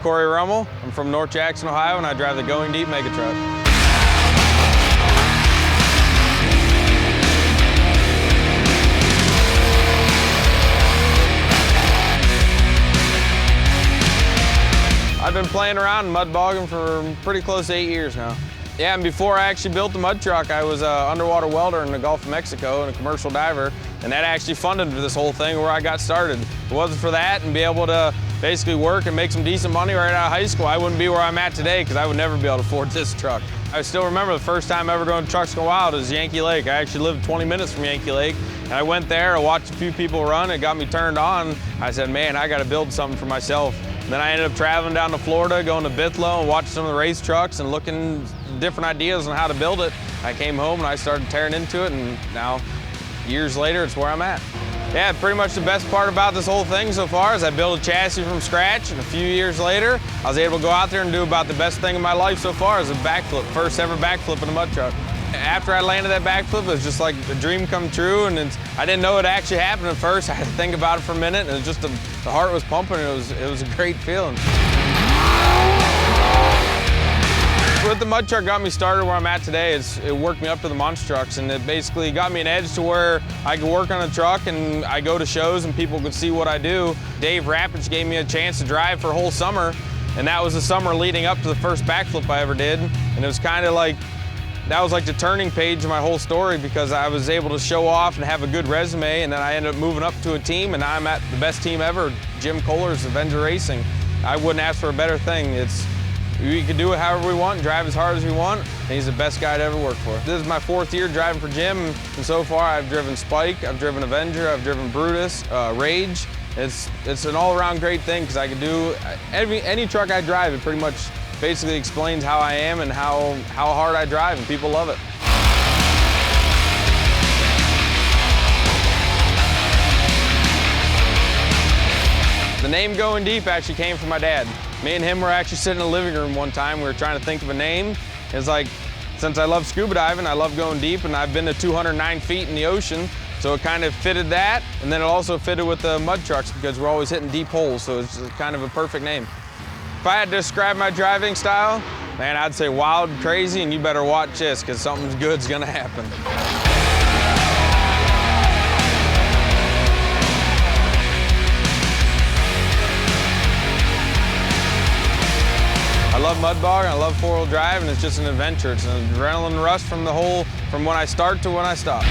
Cory Rummell. I'm from North Jackson, Ohio, and I drive the Going Deep mega truck. I've been playing around and mud bogging for pretty close to 8 years now. Yeah, and before I actually built the mud truck, I was an underwater welder in the Gulf of Mexico and a commercial diver, and that actually funded this whole thing where I got started. If it wasn't for that and be able to basically work and make some decent money right out of high school, I wouldn't be where I'm at today because I would never be able to afford this truck. I still remember the first time ever going to Trucks Go Wild was Yankee Lake. I actually lived 20 minutes from Yankee Lake, and I went there, I watched a few people run, it got me turned on. I said, man, I got to build something for myself. And then I ended up traveling down to Florida, going to Bithlow and watching some of the race trucks and looking different ideas on how to build it. I came home and I started tearing into it, and now, years later, it's where I'm at. Yeah, pretty much the best part about this whole thing so far is I built a chassis from scratch, and a few years later, I was able to go out there and do about the best thing in my life so far is a backflip, first ever backflip in a mud truck. After I landed that backflip, it was just like a dream come true, and I didn't know it actually happened at first. I had to think about it for a minute, and it was just the heart was pumping, and it was a great feeling. What the mud truck got me started where I'm at today is it worked me up to the monster trucks, and it basically got me an edge to where I could work on a truck and I go to shows and people could see what I do. Dave Rapids gave me a chance to drive for a whole summer, and that was the summer leading up to the first backflip I ever did, and it was kind of like, that was like the turning page of my whole story because I was able to show off and have a good resume, and then I ended up moving up to a team, and now I'm at the best team ever, Jim Kohler's Avenger Racing. I wouldn't ask for a better thing. We can do it however we want, drive as hard as we want, and he's the best guy to ever work for. This is my 4th year driving for Jim, and so far I've driven Spike, I've driven Avenger, I've driven Brutus, Rage. It's an all-around great thing because I can do any truck I drive. It pretty much basically explains how I am and how hard I drive, and people love it. The name Going Deep actually came from my dad. Me and him were actually sitting in the living room one time. We were trying to think of a name. It's like, since I love scuba diving, I love going deep, and I've been to 209 feet in the ocean, so it kind of fitted that, and then it also fitted with the mud trucks because we're always hitting deep holes, so it's kind of a perfect name. If I had to describe my driving style, man, I'd say wild and crazy, and you better watch this because something good's gonna happen. I love mud bogging, I love 4-wheel drive, and it's just an adventure. It's an adrenaline rush from when I start to when I stop.